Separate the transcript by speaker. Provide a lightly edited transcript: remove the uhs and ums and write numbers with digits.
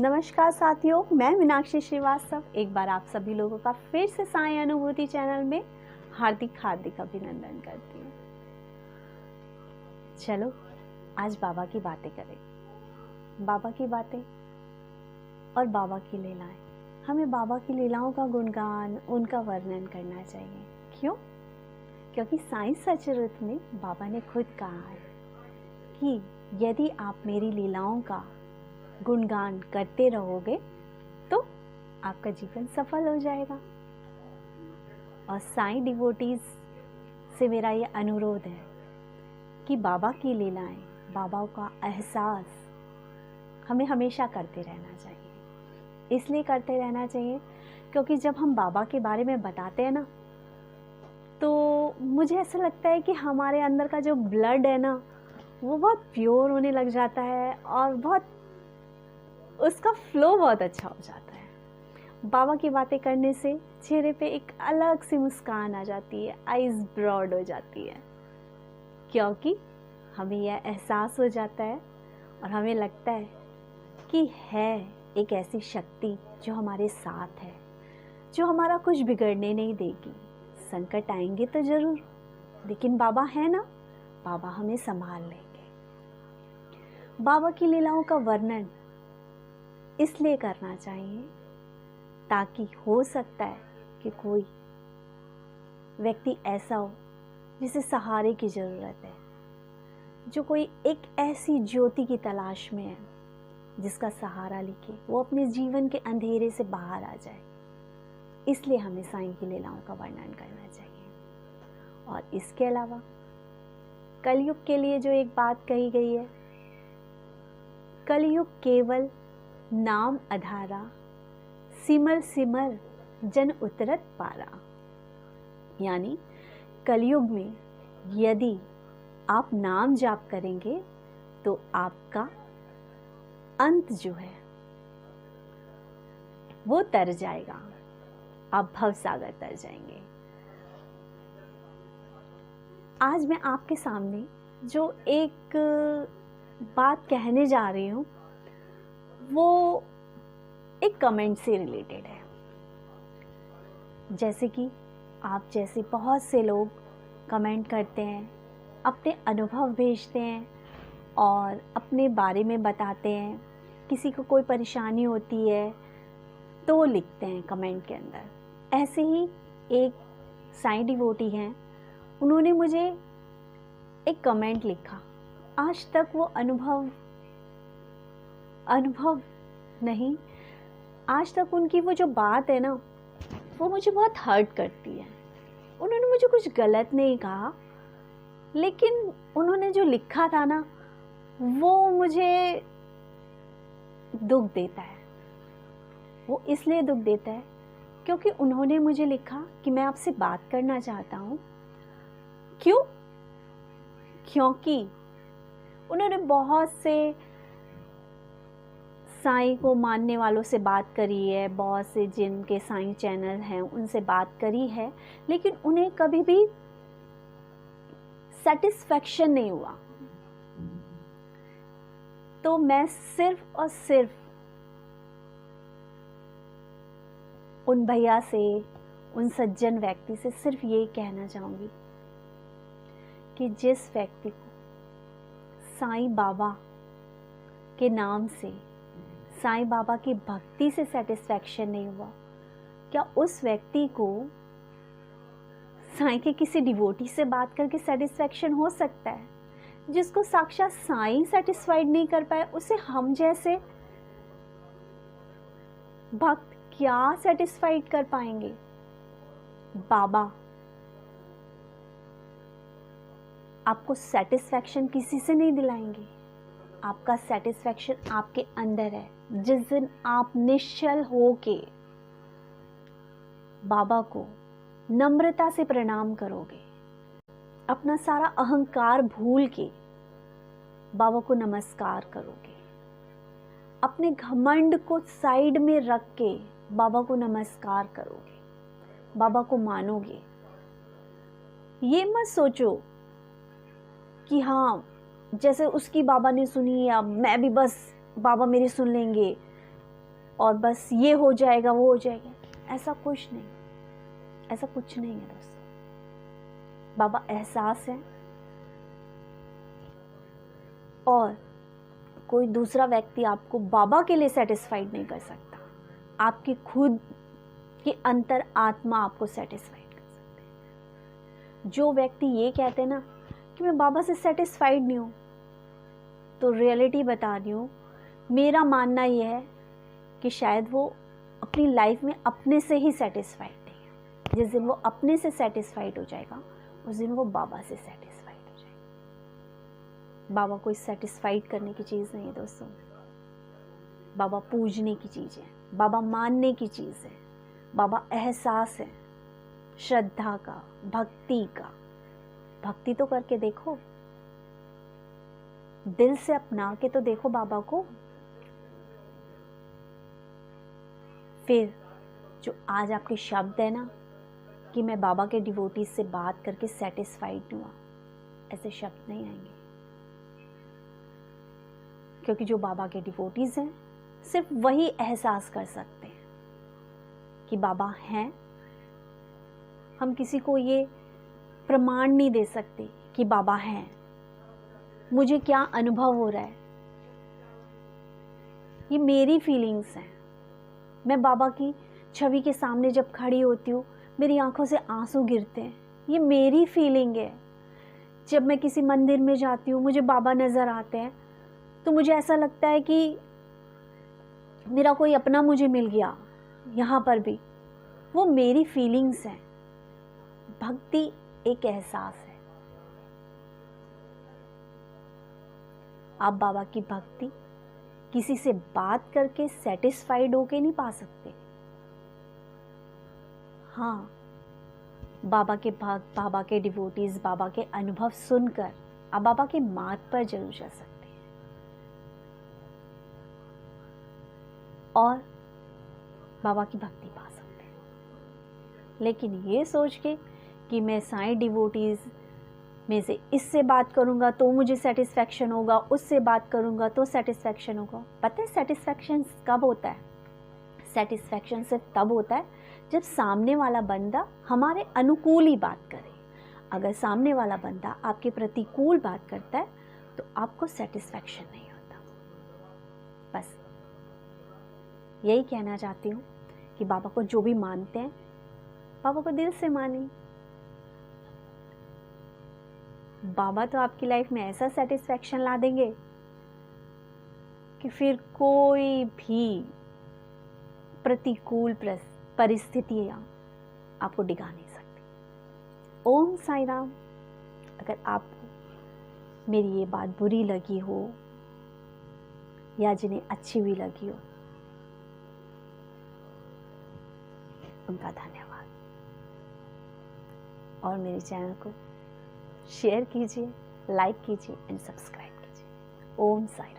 Speaker 1: नमस्कार साथियों, मैं मीनाक्षी श्रीवास्तव एक बार आप सभी लोगों का फिर से साई अनुभूति चैनल में हार्दिक अभिनंदन करती हूँ। चलो आज बाबा की बातें करें। बाबा की बातें और बाबा की लीलाएं। हमें बाबा की लीलाओं का गुणगान, उनका वर्णन करना चाहिए। क्यों? क्योंकि साई सचरित्र में बाबा ने खुद कहा है कि यदि आप मेरी लीलाओं का गुणगान करते रहोगे तो आपका जीवन सफल हो जाएगा। और साईं डिवोटीज से मेरा ये अनुरोध है कि बाबा की लीलाएं, बाबा का एहसास हमें हमेशा करते रहना चाहिए। इसलिए करते रहना चाहिए क्योंकि जब हम बाबा के बारे में बताते हैं ना, तो मुझे ऐसा लगता है कि हमारे अंदर का जो ब्लड है ना, वो बहुत प्योर होने लग जाता है और बहुत उसका फ्लो बहुत अच्छा हो जाता है। बाबा की बातें करने से चेहरे पे एक अलग सी मुस्कान आ जाती है, आईज ब्रॉड हो जाती है, क्योंकि हमें यह एहसास हो जाता है और हमें लगता है कि है एक ऐसी शक्ति जो हमारे साथ है, जो हमारा कुछ बिगड़ने नहीं देगी। संकट आएंगे तो जरूर, लेकिन बाबा है ना, बाबा हमें संभाल लेंगे। बाबा की लीलाओं का वर्णन इसलिए करना चाहिए ताकि हो सकता है कि कोई व्यक्ति ऐसा हो जिसे सहारे की ज़रूरत है, जो कोई एक ऐसी ज्योति की तलाश में है जिसका सहारा लेके वो अपने जीवन के अंधेरे से बाहर आ जाए। इसलिए हमें साईं की लीलाओं का वर्णन करना चाहिए। और इसके अलावा कलयुग के लिए जो एक बात कही गई है, कलयुग केवल नाम आधारा, सिमर सिमर जन उतरत पारा। यानी कलयुग में यदि आप नाम जाप करेंगे तो आपका अंत जो है वो तर जाएगा, आप भवसागर तर जाएंगे। आज मैं आपके सामने जो एक बात कहने जा रही हूँ वो एक कमेंट से रिलेटेड है। जैसे कि आप जैसे बहुत से लोग कमेंट करते हैं, अपने अनुभव भेजते हैं और अपने बारे में बताते हैं। किसी को कोई परेशानी होती है तो वो लिखते हैं कमेंट के अंदर। ऐसे ही एक साईं डिवोटी हैं, उन्होंने मुझे एक कमेंट लिखा। आज तक वो अनुभव नहीं, आज तक उनकी वो जो बात है ना, वो मुझे बहुत हर्ट करती है। उन्होंने मुझे कुछ गलत नहीं कहा, लेकिन उन्होंने जो लिखा था ना, वो मुझे दुख देता है। वो इसलिए दुख देता है क्योंकि उन्होंने मुझे लिखा कि मैं आपसे बात करना चाहता हूँ। क्यों? क्योंकि उन्होंने बहुत से साईं को मानने वालों से बात करी है, बहुत से जिनके साईं चैनल हैं उनसे बात करी है, लेकिन उन्हें कभी भी सेटिस्फैक्शन नहीं हुआ। तो मैं सिर्फ और सिर्फ उन भैया से, उन सज्जन व्यक्ति से सिर्फ ये कहना चाहूँगी कि जिस व्यक्ति को साईं बाबा के नाम से, साईं बाबा की भक्ति से सेटिस्फैक्शन नहीं हुआ, क्या उस व्यक्ति को साईं के किसी डिवोटी से बात करके सेटिस्फैक्शन हो सकता है? जिसको साक्षात साईं सेटिस्फाइड नहीं कर पाए, उसे हम जैसे भक्त क्या सेटिस्फाइड कर पाएंगे? बाबा आपको सेटिस्फैक्शन किसी से नहीं दिलाएंगे। आपका सेटिस्फैक्शन आपके अंदर है। जिस दिन आप निश्चल होके बाबा को नम्रता से प्रणाम करोगे, अपना सारा अहंकार भूल के बाबा को नमस्कार करोगे, अपने घमंड को साइड में रख के बाबा को नमस्कार करोगे, बाबा को मानोगे। ये मत सोचो कि हाँ, जैसे उसकी बाबा ने सुनी, अब मैं भी बस बाबा मेरी सुन लेंगे, और बस ये हो जाएगा वो हो जाएगा, ऐसा कुछ नहीं, ऐसा कुछ नहीं है दोस्तों। बाबा एहसास है, और कोई दूसरा व्यक्ति आपको बाबा के लिए सेटिस्फाइड नहीं कर सकता। आपकी खुद की अंतर आत्मा आपको सेटिस्फाइड कर सकती है। जो व्यक्ति ये कहते हैं ना कि मैं बाबा से सेटिस्फाइड नहीं हूँ, तो रियलिटी बता रही हूँ, मेरा मानना ये है कि शायद वो अपनी लाइफ में अपने से ही सेटिस्फाइड नहीं है। जिस दिन वो अपने से सेटिस्फाइड हो जाएगा, उस दिन वो बाबा से सेटिस्फाइड हो जाएगा। बाबा कोई सेटिस्फाइड करने की चीज़ नहीं है दोस्तों। बाबा पूजने की चीज़ है, बाबा मानने की चीज़ है, बाबा एहसास है, श्रद्धा का, भक्ति का। भक्ति तो करके देखो, दिल से अपना के तो देखो बाबा को। फिर जो आज आपके शब्द है ना कि मैं बाबा के डिवोटीज से बात करके सेटिस्फाइड हुआ, ऐसे शब्द नहीं आएंगे, क्योंकि जो बाबा के डिवोटीज हैं सिर्फ वही एहसास कर सकते हैं कि बाबा हैं। हम किसी को ये प्रमाण नहीं दे सकते कि बाबा हैं, मुझे क्या अनुभव हो रहा है, ये मेरी फीलिंग्स हैं। मैं बाबा की छवि के सामने जब खड़ी होती हूँ, मेरी आंखों से आंसू गिरते हैं, ये मेरी फीलिंग है। जब मैं किसी मंदिर में जाती हूँ, मुझे बाबा नज़र आते हैं, तो मुझे ऐसा लगता है कि मेरा कोई अपना मुझे मिल गया यहाँ पर भी। वो मेरी फीलिंग्स हैं। भक्ति एक एहसास है। आप बाबा की भक्ति किसी से बात करके सेटिस्फाइड होके नहीं पा सकते। हाँ, बाबा के भक्त, बाबा के डिवोटीज, बाबा के अनुभव सुनकर आप बाबा के मार्ग पर जरूर जा सकते हैं, और बाबा की भक्ति पा सकते हैं। लेकिन ये सोच के कि मैं साईं डिवोटीज में से इससे बात करूंगा तो मुझे सेटिस्फैक्शन होगा, उससे बात करूंगा तो सेटिस्फैक्शन होगा। पता है सेटिस्फैक्शन कब होता है? सेटिस्फैक्शन सिर्फ तब होता है जब सामने वाला बंदा हमारे अनुकूल ही बात करे। अगर सामने वाला बंदा आपके प्रतिकूल बात करता है तो आपको सेटिस्फैक्शन नहीं होता। बस यही कहना चाहती हूँ कि बाबा को जो भी मानते हैं, बाबा को दिल से मानिए। बाबा तो आपकी लाइफ में ऐसा सेटिस्फैक्शन ला देंगे कि फिर कोई भी प्रतिकूल परिस्थितियां आपको डिगा नहीं सकती। ओम साई राम। अगर आपको मेरी ये बात बुरी लगी हो या जिन्हें अच्छी भी लगी हो, उनका धन्यवाद। और मेरे चैनल को शेयर कीजिए, लाइक कीजिए एंड सब्सक्राइब कीजिए। ओम साई राम।